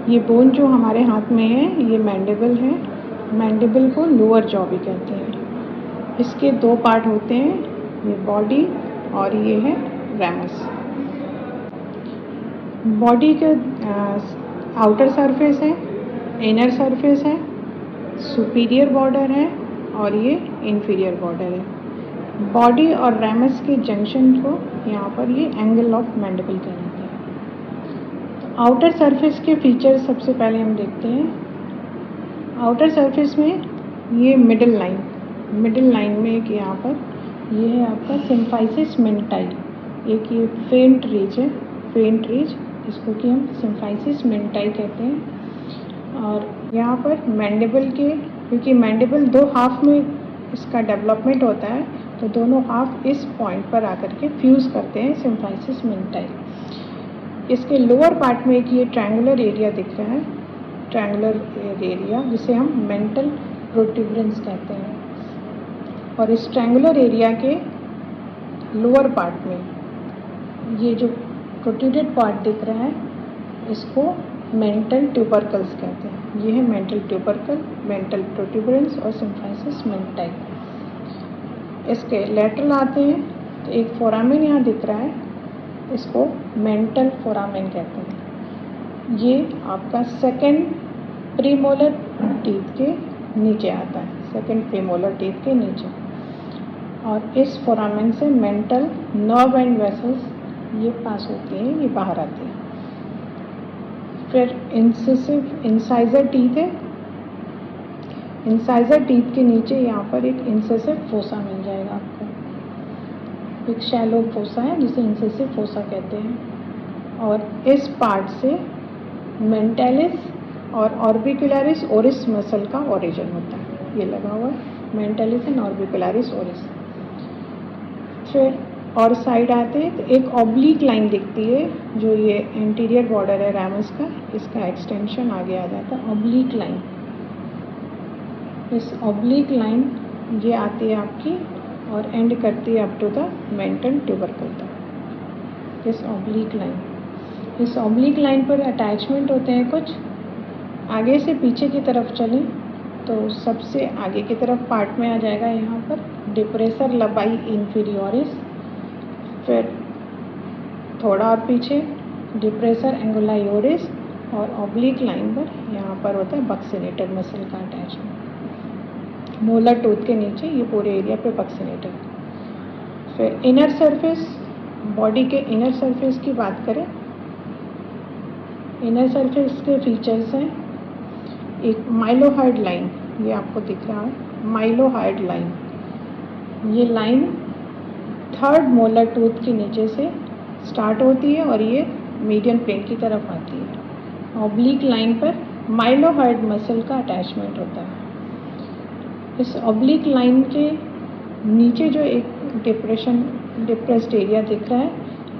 ये बोन जो हमारे हाथ में है ये मैंडिबल है। मैंडिबल को लोअर जॉ भी कहते हैं। इसके दो पार्ट होते हैं, ये बॉडी और ये है रैमस। बॉडी के आउटर सरफेस है, इनर सरफेस है, सुपीरियर बॉर्डर है और ये इंफीरियर बॉर्डर है। बॉडी और रैमस के जंक्शन को यहाँ पर ये एंगल ऑफ मैंडिबल कहलाता है। तो आउटर सरफेस के फीचर्स सबसे पहले हम देखते हैं। आउटर सरफेस में ये मिडिल लाइन में एक यहाँ पर ये है आपका सिम्फाइसिस मेंटाई, एक ये फेंट रीज है, फेंट रीज इसको कि हम सिम्फाइसिस मेंटाई कहते हैं। और यहाँ पर मैंडिबल के, क्योंकि मैंडिबल दो हाफ में इसका डेवलपमेंट होता है, तो दोनों हाफ इस पॉइंट पर आकर के फ्यूज़ करते हैं सिम्फाइसिस मेंटाई। इसके लोअर पार्ट में एक ये ट्रायंगुलर एरिया दिख रहा है, ट्रायंगुलर एरिया जिसे हम मेंटल प्रोट्यूबरेंस कहते हैं। और इस ट्रायंगुलर एरिया के लोअर पार्ट में ये जो प्रोट्रूडेड पार्ट दिख रहा है इसको मेंटल ट्यूबरकल्स कहते हैं। ये है मेंटल ट्यूबरकल, मेंटल प्रोट्यूबरेंस और सिम्फाइसिस मेंटाई। इसके लेटरल आते हैं तो एक फोरामेन यहाँ दिख रहा है, इसको मेंटल फोरामेन कहते हैं। ये आपका सेकेंड प्रीमोलर टीथ के नीचे आता है, सेकेंड प्रीमोलर टीथ के नीचे। और इस फोरामेन से मेंटल नर्व एंड वेसल्स ये पास होती हैं, ये बाहर आती हैं। फिर इंसाइजर टीथ है। इंसाइजर टीथ के नीचे यहाँ पर एक इंसेसिव फोसा मिल जाएगा आपको, एक शैलो फोसा है जिसे इंसेसिव फोसा कहते हैं। और इस पार्ट से मेंटालिस और ऑर्बिकुलरिस ओरिस मसल का ओरिजिन होता है, ये लगा हुआ है मेंटालिस एंड ऑर्बिकुलरिस ओरिस। फिर और साइड आते हैं तो एक ऑब्लिक लाइन दिखती है, जो ये एंटीरियर बॉर्डर है रैमस का, इसका एक्सटेंशन आगे आ जाता है ऑब्लिक लाइन। इस ऑब्लिक लाइन ये आती है आपकी और एंड करती है up to the mental tubercle तक। इस ऑब्लिक लाइन पर अटैचमेंट होते हैं कुछ। आगे से पीछे की तरफ चलें तो सबसे आगे की तरफ पार्ट में आ जाएगा यहाँ पर डिप्रेसर लबाई इंफीरियोरिस। फिर थोड़ा और पीछे डिप्रेसर एंगुलायोरिस और ऑब्लिक लाइन पर यहाँ पर होता है बक्सिनेटर मसल का अटैचमेंट। मोलर टूथ के नीचे ये पूरे एरिया पे बक्सिनेटर। फिर इनर सरफेस, बॉडी के इनर सरफेस की बात करें, इनर सरफेस के फीचर्स हैं एक माइलोहाइड लाइन, ये आपको दिख रहा है माइलोहाइड लाइन। ये लाइन थर्ड मोलर टूथ के नीचे से स्टार्ट होती है और ये मीडियन प्लेन की तरफ आती है। ऑब्लिक लाइन पर माइलोहाइड मसल का अटैचमेंट होता है। इस ऑब्लिक लाइन के नीचे जो एक डिप्रेस्ड एरिया दिख रहा है,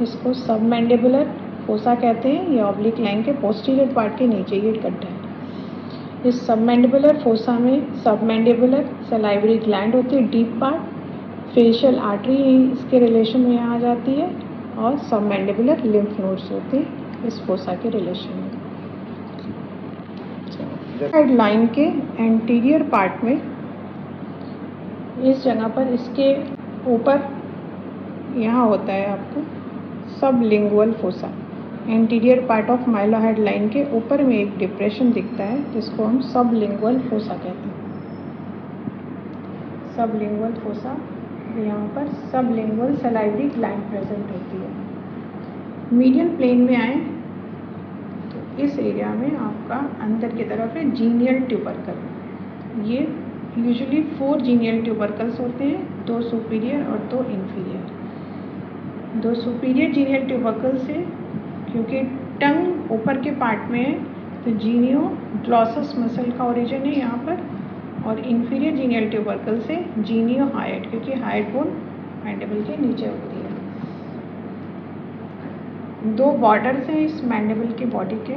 इसको सबमैंडिबुलर फोसा कहते हैं। ये ऑब्लिक लाइन के पोस्टीरियर पार्ट के नीचे ये गड्ढा है। इस सबमैंडिबुलर फोसा में सबमैंडिबुलर सलाइवरी ग्लैंड होती है, डीप पार्ट, फेशियल आर्टरी इसके रिलेशन में आ जाती है और सबमैंडिबुलर लिम्फ नोड्स होते हैं इस फोसा के रिलेशन में। हेड लाइन के एंटीरियर पार्ट में इस जगह पर इसके ऊपर यहाँ होता है आपको sublingual fossa. Anterior part of mylohyoid line के ऊपर में एक डिप्रेशन दिखता है जिसको हम सबलिंगुअल फोसा कहते हैं। सबलिंगुअल फोसा, यहाँ पर सबलिंगुअल सलाइवरी ग्लैंड प्रेजेंट होती है। मीडियन प्लेन में आए तो इस एरिया में आपका अंदर की तरफ है जीनियल ट्यूबरकल। ये यूजुअली 4 जीनियल ट्यूबरकल्स होते हैं, 2 सुपीरियर और 2 इंफीरियर। 2 सुपीरियर जीनियल ट्यूबरकल से, क्योंकि टंग ऊपर के पार्ट में है तो जीनियो ग्लॉसस मसल का ओरिजिन है यहाँ पर, और इंफीरियर जीनियल ट्यूबरकल से जीनियो हाइड, क्योंकि हाइड बोन मैंडिबल के नीचे होती है। 2 बॉर्डर्स हैं इस मैंडिबल की बॉडी के।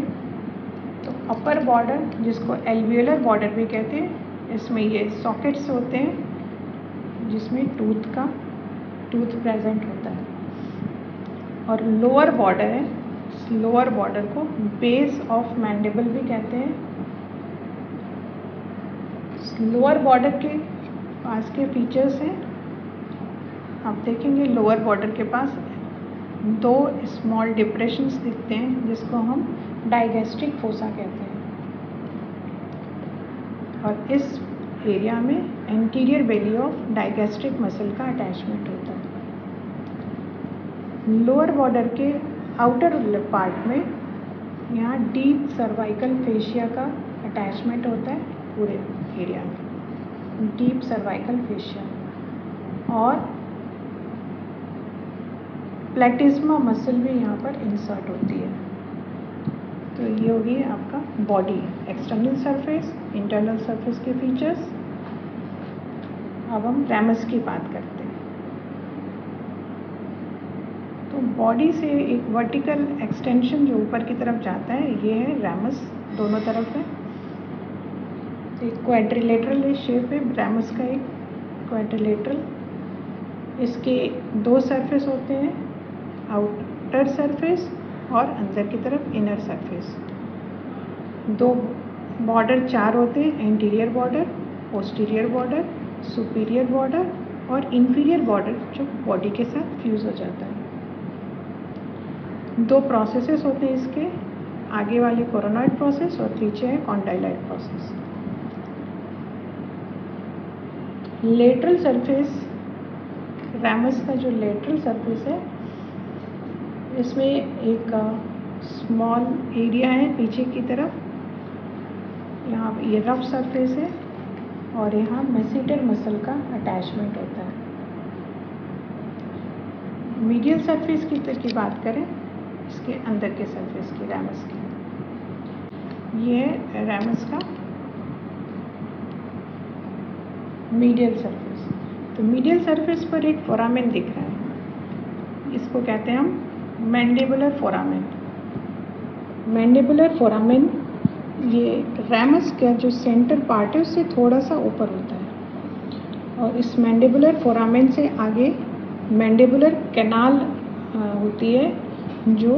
तो अपर बॉर्डर जिसको एल्वियोलर बॉर्डर भी कहते हैं, इसमें ये सॉकेट्स होते हैं जिसमें टूथ प्रेजेंट होता है। और लोअर बॉर्डर है इस लोअर बॉर्डर को बेस ऑफ मैंडिबल भी कहते हैं। लोअर बॉर्डर के पास के फीचर्स हैं, आप देखेंगे लोअर बॉर्डर के पास 2 स्मॉल डिप्रेशंस दिखते हैं जिसको हम डाइगैस्ट्रिक फोसा कहते हैं, और इस एरिया में anterior belly of digastric muscle का अटैचमेंट होता है। लोअर बॉर्डर के आउटर पार्ट में यहाँ डीप सर्वाइकल फेशिया का अटैचमेंट होता है पूरे एरिया में, डीप सर्वाइकल फेशिया, और प्लेटिज्मा मसल भी यहाँ पर इंसर्ट होती है। तो ये होगी आपका body external surface, internal surface के फीचर्स। अब हम रैमस की बात करते हैं। तो बॉडी से एक वर्टिकल एक्सटेंशन जो ऊपर की तरफ जाता है, ये है रैमस, दोनों तरफ है। एक क्वाड्रिलेटरल शेप है रैमस का, एक क्वाड्रिलेटरल। इसके 2 सरफेस होते हैं, आउटर सरफेस और अंदर की तरफ इनर सरफेस। 2 बॉर्डर 4 होते हैं, anterior border, posterior border, superior border और इंफीरियर बॉर्डर जो बॉडी के साथ फ्यूज हो जाता है। 2 प्रोसेसेस होते हैं इसके, आगे वाले कोरोनॉइड प्रोसेस और पीछे है कॉन्डाइलाइट प्रोसेस। लेटरल सरफेस, रैमस का जो लेटरल सरफेस है, इसमें एक स्मॉल एरिया है पीछे की तरफ, यहाँ ये रफ सरफेस है और यहाँ मेसेटर मसल का अटैचमेंट होता है। मीडियल सरफेस की बात करें, इसके अंदर के सरफेस की, रैमस की, ये है रैमस का मीडियल सरफेस। तो मीडियल सरफेस पर एक फोरामेन दिख रहा है, इसको कहते हैं हम मैंडिबुलर फोरामेन। मैंडिबुलर फोरामेन ये रैमस का जो सेंटर पार्ट है उससे थोड़ा सा ऊपर होता है, और इस मैंडिबुलर फोरामेन से आगे मैंडिबुलर कैनाल होती है जो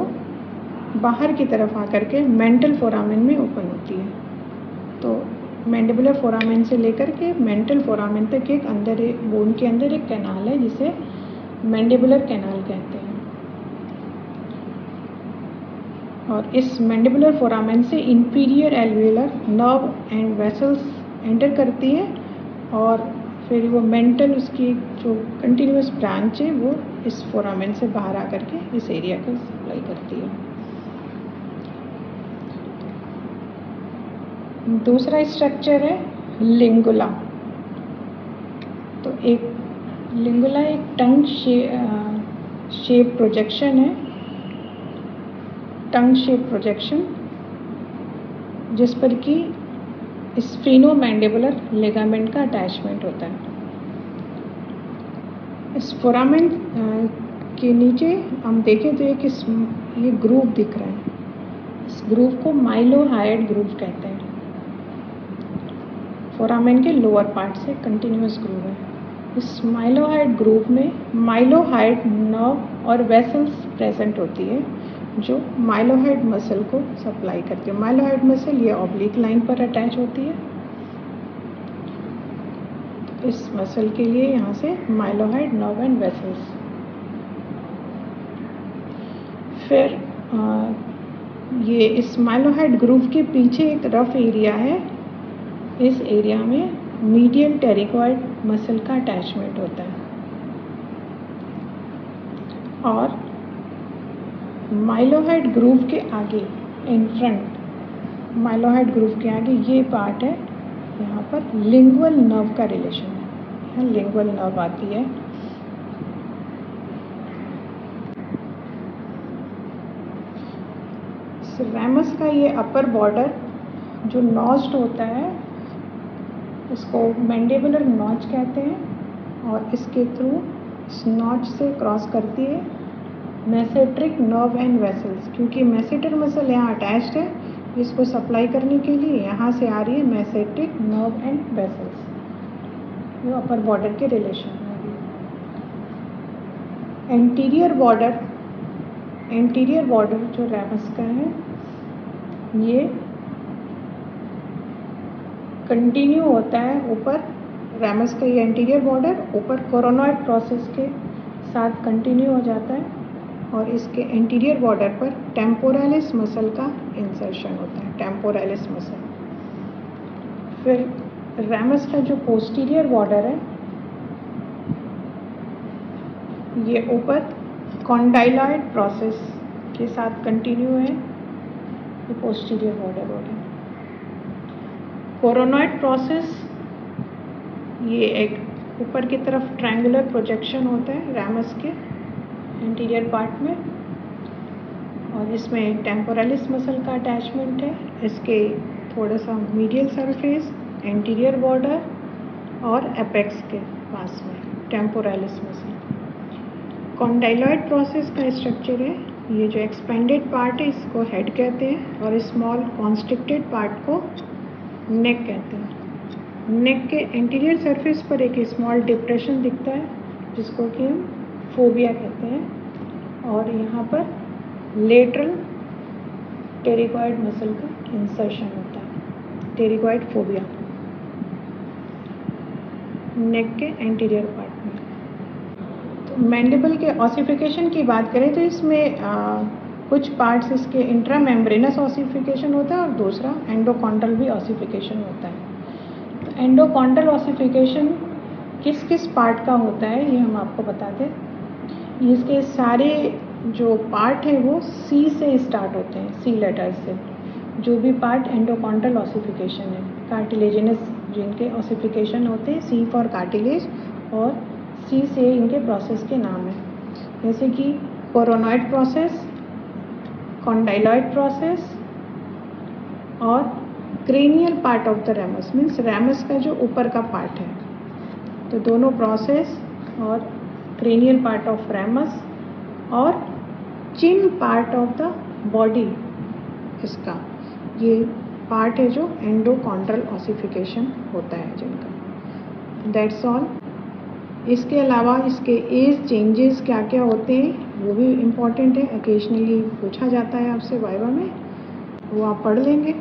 बाहर की तरफ आकर के मेंटल फोरामेन में ओपन होती है। तो मैंडिबुलर फोरामेन से लेकर के मेंटल फोरामेन तक एक अंदर, बोन के अंदर एक कैनाल है जिसे मैंडिबुलर कैनाल कहते हैं। और इस मैंडिबुलर फोरामेन से inferior alveolar nerve and vessels enter करती है, और फिर वो मेंटल, उसकी जो कंटिन्यूस ब्रांच है वो इस फोरामेन से बाहर आकर के इस एरिया को सप्लाई करती है। दूसरा स्ट्रक्चर है लिंगुला। तो एक लिंगुला एक टंग शेप प्रोजेक्शन है, टंग शेप प्रोजेक्शन, जिस पर कि स्फीनोमैंडिबुलर लिगामेंट का अटैचमेंट होता है। इस फोरामेन के नीचे हम देखें तो एक ये ग्रूव दिख रहा है, इस ग्रूव को माइलोहाइड ग्रूव कहते हैं। फोरामेन के लोअर पार्ट से कंटिन्यूस ग्रूव है। इस माइलोहाइड ग्रूव में माइलोहाइड नर्व और वेसल्स प्रेजेंट होती है जो माइलोहाइड मसल को सप्लाई करती है। माइलोहाइड मसल ये ऑब्लिक लाइन पर अटैच होती है। इस मसल के लिए यहाँ से माइलोहाइड नर्व एंड वेसल्स। फिर ये इस माइलोहाइड ग्रूव के पीछे एक रफ एरिया है, इस एरिया में मीडियल टेरिकॉइड मसल का अटैचमेंट होता है। और माइलोहाइड ग्रूव के आगे, इन फ्रंट, माइलोहाइड ग्रूव के आगे ये पार्ट है, यहाँ पर लिंगुअल नर्व का रिलेशन है, यहाँ लिंगुअल नर्व आती है। रैमस का ये अपर बॉर्डर जो नॉच्ड होता है, इसको मैंडिबुलर नॉच कहते हैं, और इसके थ्रू इस नॉच से क्रॉस करती है मेसेट्रिक नर्व एंड वेसल्स, क्योंकि मेसेटर मसल यहाँ अटैच्ड है, इसको सप्लाई करने के लिए यहाँ से आ रही है मेसेट्रिक नर्व एंड वेसल्स, जो अपर बॉर्डर के रिलेशन में। एंटीरियर बॉर्डर एंटीरियर बॉर्डर जो रैमस का है ये कंटिन्यू होता है ऊपर, रैमस का ये एंटीरियर बॉर्डर ऊपर कोरोनॉइड प्रोसेस के साथ कंटिन्यू हो जाता है और इसके एंटीरियर बॉर्डर पर टेम्पोरालिस मसल का इंसर्शन होता है, टेम्पोरालिस मसल। फिर रैमस का जो पोस्टीरियर बॉर्डर है ये ऊपर कॉन्डाइलॉइड प्रोसेस के साथ कंटिन्यू है, ये पोस्टीरियर बॉर्डर हो गया। कोरोनॉइड प्रोसेस ये एक ऊपर की तरफ ट्रायंगुलर प्रोजेक्शन होता है रैमस के इंटीरियर पार्ट में और इसमें टेम्पोरालिस मसल का अटैचमेंट है। इसके थोड़ा सा मीडियल सरफेस, एंटीरियर बॉर्डर और एपेक्स के पास में टेम्पोरालिस मसल। कॉन्डाइलॉइड प्रोसेस का स्ट्रक्चर है, ये जो एक्सपेंडेड पार्ट है इसको हेड कहते हैं और स्मॉल कॉन्स्ट्रिक्टेड पार्ट को नेक कहते हैं। नेक के एंटीरियर सरफेस पर एक स्मॉल डिप्रेशन दिखता है जिसको कि हम फोबिया कहते हैं और यहाँ पर लेटरल टेरिगॉइड मसल का इंसर्शन होता है, टेरिगॉइड फोबिया नेक के एंटीरियर पार्ट में। तो मैंडिबल के ऑसिफिकेशन की बात करें तो इसमें कुछ पार्ट्स इसके इंट्रामेम्ब्रेनस ऑसिफिकेशन होता है और दूसरा एंडोकॉन्ड्रल भी ऑसिफिकेशन होता है। तो एंडोकॉन्ड्रल ऑसिफिकेशन किस किस पार्ट का होता है ये हम आपको बता दें। इसके सारे जो पार्ट है वो सी से स्टार्ट होते हैं, सी लेटर से। जो भी पार्ट एंडोकॉन्ड्रल ऑसिफिकेशन है, कार्टिलेजिनस जिनके ऑसिफिकेशन होते हैं, सी फॉर कार्टिलेज और सी से इनके प्रोसेस के नाम है, जैसे कि कोरोनॉइड प्रोसेस, कॉन्डाइलॉइड प्रोसेस और cranial part of the ramus, means ramus का जो ऊपर का पार्ट है। तो दोनों प्रोसेस और क्रेनियल पार्ट ऑफ रैमस और चिन पार्ट ऑफ द बॉडी, इसका ये पार्ट है जो एंडोकॉन्ड्रल ऑसिफिकेशन होता है जिनका। That's all. इसके अलावा इसके एज चेंजेस क्या क्या होते हैं वो भी इम्पॉर्टेंट है, ओकेजनली पूछा जाता है आपसे वाइवा में, वो आप पढ़ लेंगे।